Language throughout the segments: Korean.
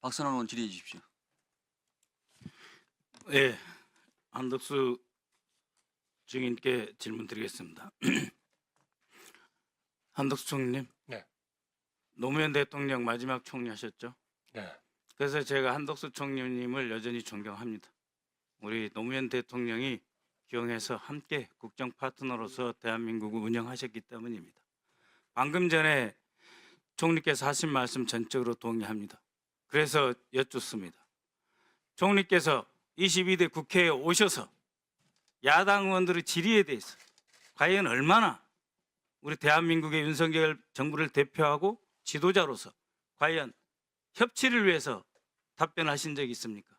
박선원 의원 질의해 주십시오. 네, 한덕수 증인께 질문 드리겠습니다. 한덕수 총리님, 네. 노무현 대통령 마지막 총리하셨죠? 네. 그래서 제가 한덕수 총리님을 여전히 존경합니다. 우리 노무현 대통령이 기용해서 함께 국정 파트너로서 대한민국을 운영하셨기 때문입니다. 방금 전에 총리께서 하신 말씀 전적으로 동의합니다. 그래서 여쭙습니다. 총리께서 22대 국회에 오셔서 야당 의원들의 질의에 대해서 과연 얼마나 우리 대한민국의 윤석열 정부를 대표하고 지도자로서 과연 협치를 위해서 답변하신 적이 있습니까?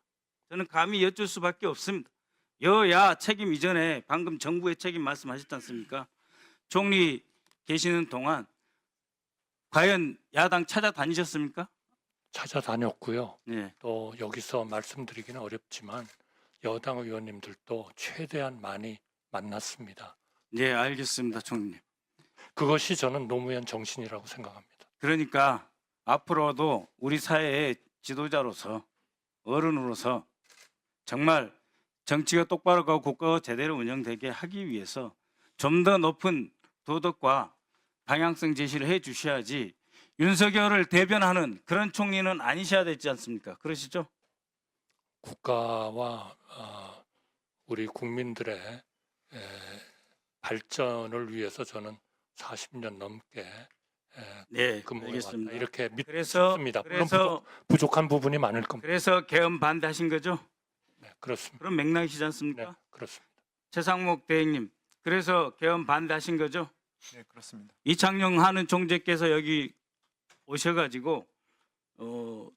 저는 감히 여쭐 수밖에 없습니다. 여야 책임 이전에 방금 정부의 책임 말씀하셨지 않습니까? 총리 계시는 동안 과연 야당 찾아다니셨습니까? 찾아다녔고요. 네. 또 여기서 말씀드리기는 어렵지만 여당 의원님들도 최대한 많이 만났습니다. 네, 알겠습니다, 총리님. 그것이 저는 노무현 정신이라고 생각합니다. 그러니까 앞으로도 우리 사회의 지도자로서 어른으로서 정말 정치가 똑바로 가고 국가가 제대로 운영되게 하기 위해서 좀 더 높은 도덕과 방향성 제시를 해 주셔야지 윤석열을 대변하는 그런 총리는 아니셔야 되지 않습니까? 그러시죠? 국가와 우리 국민들의 발전을 위해서 저는 40년 넘게 네, 근무해 알겠습니다. 왔다 이렇게 그래서 믿습니다. 물론 부족한 부분이 많을 겁니다. 그래서 개헌 반대하신 거죠? 네, 그렇습니다. 그런 맥락이시지 않습니까? 네, 그렇습니다. 최상목 대행님, 그래서 개헌 반대하신 거죠? 네, 그렇습니다. 이창용 하는 총재께서 여기 오셔가지고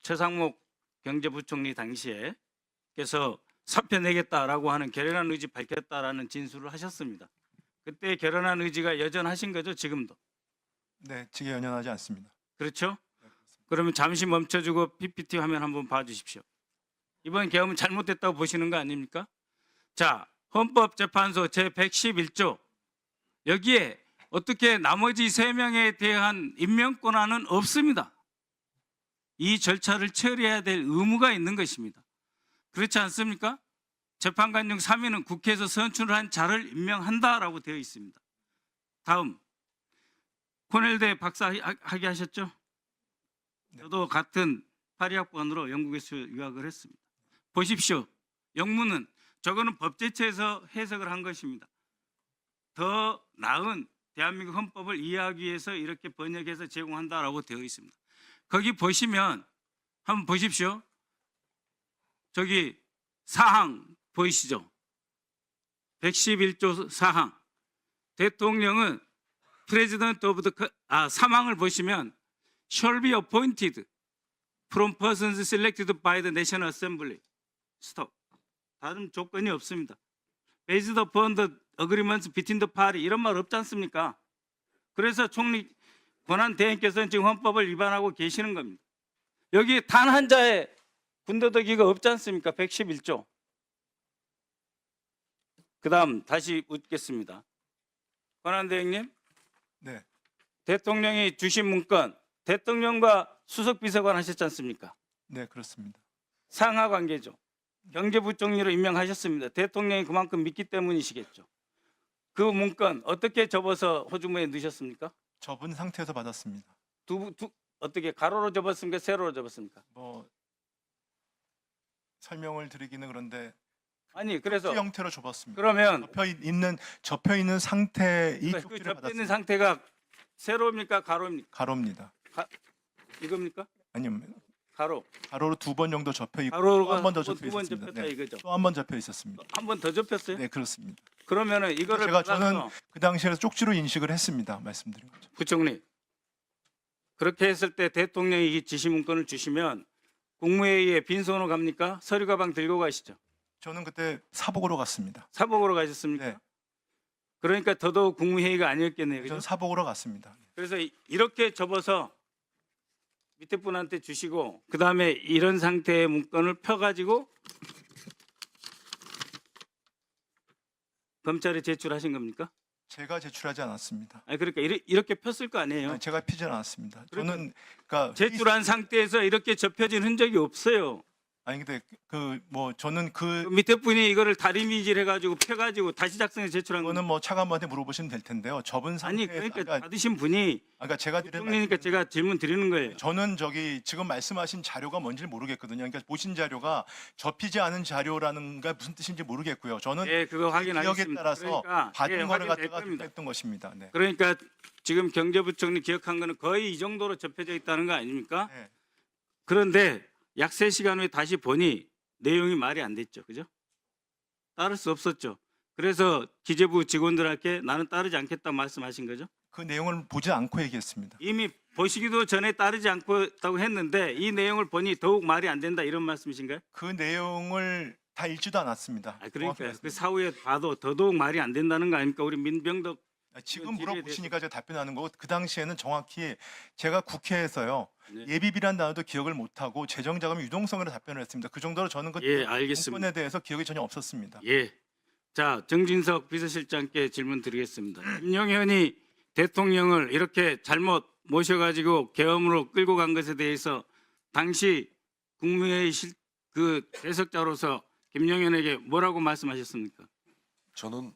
최상목 경제부총리 당시에 께서 사표 내겠다라고 하는 결연한 의지 밝혔다라는 진술을 하셨습니다. 그때 결연한 의지가 여전하신 거죠, 지금도? 네, 직에 연연하지 않습니다. 그렇죠? 네, 그렇습니다. 그러면 잠시 멈춰주고 PPT 화면 한번 봐주십시오. 이번 개헌은 잘못됐다고 보시는 거 아닙니까? 자, 헌법재판소 제111조 여기에 어떻게 나머지 3명에 대한 임명권한은 없습니다. 이 절차를 처리해야 될 의무가 있는 것입니다. 그렇지 않습니까? 재판관 중 3인은 국회에서 선출한 자를 임명한다라고 되어 있습니다. 다음, 코넬대 박사 학위 하셨죠? 네. 저도 같은 파리학번으로 영국에서 유학을 했습니다. 보십시오. 영문은 저거는 법제처에서 해석을 한 것입니다. 더 나은 대한민국 헌법을 이해하기 위해서 이렇게 번역해서 제공한다라고 되어 있습니다. 거기 보시면 한번 보십시오. 저기 사항 보이시죠? 111조 사항. 대통령은 President of the 사망을 보시면 shall be appointed from persons selected by the National Assembly. 스톱. 다른 조건이 없습니다. Based upon the agreements between the party 이런 말 없지 않습니까? 그래서 총리 권한 대행께서는 지금 헌법을 위반하고 계시는 겁니다. 여기 단 한 자의 군더더기가 없지 않습니까? 111조. 그 다음 다시 묻겠습니다. 권한 대행님, 네, 대통령이 주신 문건 대통령과 수석비서관 하셨지 않습니까? 네, 그렇습니다. 상하 관계죠. 경제부총리로 임명하셨습니다. 대통령이 그만큼 믿기 때문이시겠죠. 그 문건 어떻게 접어서 호주머니에 넣으셨습니까? 접은 상태에서 받았습니다. 어떻게 가로로 접었습니까? 세로로 접었습니까? 뭐 설명을 드리기는 그런데 아니 그래서 형태로 접었습니다. 그러면 접혀 있는 상태 이 그 쪽지를 접혀 있는 받았습니다. 상태가 세로입니까? 가로입니까? 가로입니다. 이겁니까? 아니면 가로. 가로로 2번 정도 접혀 있고 가로가 한 번 더 두 접혀 번 있었습니다. 접혔다 네, 이거죠. 또 한 번 접혀 있었습니다. 한 번 더 접혔어요? 네, 그렇습니다. 그러면은 이거를 제가 받아서 저는 그 당시에 쪽지로 인식을 했습니다. 말씀드린 거죠. 부총리 그렇게 했을 때 대통령이 이 지시 문건을 주시면 국무회의에 빈손으로 갑니까? 서류 가방 들고 가시죠. 저는 그때 사복으로 갔습니다. 사복으로 가셨습니까? 네, 그러니까 더더욱 국무회의가 아니었겠네요. 저는 그죠? 사복으로 갔습니다. 그래서 이렇게 접어서 밑에 분한테 주시고 그 다음에 이런 상태의 문건을 펴가지고 검찰에 제출하신 겁니까? 제가 제출하지 않았습니다. 아니 그러니까 이렇게 폈을 거 아니에요. 아니, 제가 피지 않았습니다. 그러니까 저는 그러니까 제출한 상태에서 이렇게 접혀진 흔적이 없어요. 아니 근데 저는 그 밑에 분이 이거를 다리미질 해가지고 펴가지고 다시 작성해 제출한 그거는 뭐 차관한테 물어보시면 될 텐데요. 접은 아니 상태에서 그러니까 받으신 분이 그러니까 제가 드린 국정이니까 말씀은 제가 질문 드리는 거예요. 저는 지금 말씀하신 자료가 뭔지 모르겠거든요. 그러니까 보신 자료가 접히지 않은 자료라는 게 무슨 뜻인지 모르겠고요. 저는 예, 그거 기억에 확인하겠습니다. 따라서 그러니까 받은 예, 거를 확인될 갖다가 겁니다. 했던 것입니다. 네. 그러니까 지금 경제부총리 기억한 거는 거의 이 정도로 접혀져 있다는 거 아닙니까? 네. 그런데 약 3시간 후에 다시 보니 내용이 말이 안 됐죠. 그죠? 따를 수 없었죠. 그래서 기재부 직원들한테 나는 따르지 않겠다 말씀하신 거죠. 그 내용을 보지 않고 얘기했습니다. 이미 보시기도 전에 따르지 않고 했는데 이 내용을 보니 더욱 말이 안 된다 이런 말씀이신가요? 그 내용을 다 읽지도 않았습니다. 아, 그러니까 그 정확히 사후에 봐도 더더욱 말이 안 된다는 거 아닙니까? 우리 민병덕 지금 질의에 물어보시니까 제가 답변하는 거고 그 당시에는 정확히 제가 국회에서요 네. 예비비란 단어도 기억을 못하고 재정자금 유동성으로 답변을 했습니다. 그 정도로 저는 그 예, 알겠습니다. 공권에 대해서 기억이 전혀 없었습니다. 예. 자, 정진석 비서실장께 질문 드리겠습니다. 김용현이 대통령을 이렇게 잘못 모셔가지고 계엄으로 끌고 간 것에 대해서 당시 국무회의 그 배석자로서 김용현에게 뭐라고 말씀하셨습니까? 저는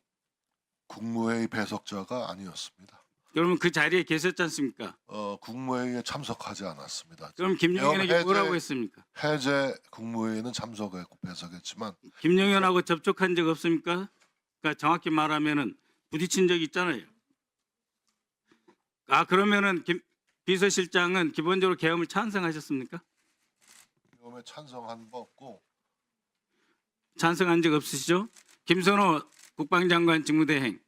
국무회의 배석자가 아니었습니다. 그러면 그 자리에 계셨지 않습니까? 국무회의에 참석하지 않았습니다. 그럼 김용현에게 해제- 뭐라고 했습니까? 해제 국무회의는 참석했고 배석했지만 김용현하고 접촉한 적 없습니까? 그러니까 정확히 말하면은 부딪힌 적 있잖아요. 아 그러면은 비서실장은 기본적으로 계엄을 찬성하셨습니까? 계엄에 찬성한 바 없고 찬성한 적 없으시죠? 김선호 국방장관 직무대행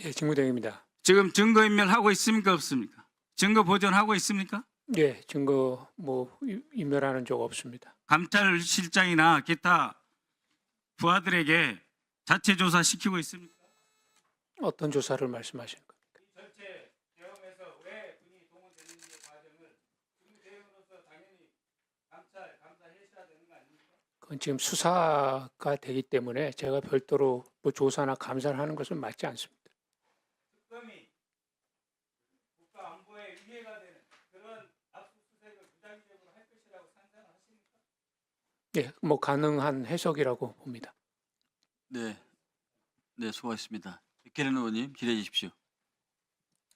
예, 직무대행입니다. 지금 증거인멸 하고 있습니까 없습니까? 증거 보존하고 있습니까? 예, 증거 인멸하는 적 없습니다. 감찰실장이나 기타 부하들에게 자체 조사 시키고 있습니까? 어떤 조사를 말씀하시는 겁니까? 전체 계엄에서 왜 군이 동원됐는지 과정을 직무대행으로서 당연히 감사하셔야 되는 거 아닙니까? 그건 지금 수사가 되기 때문에 제가 별도로 뭐 조사나 감사를 하는 것은 맞지 않습니다. 특검이 국가 안보에 위해가 되는 그런 압수수색을 부장적으로 할 것이라고 상상하십니까? 예, 뭐 가능한 해석이라고 봅니다. 네, 수고하셨습니다. 백혜련 의원님 질의해 주십시오.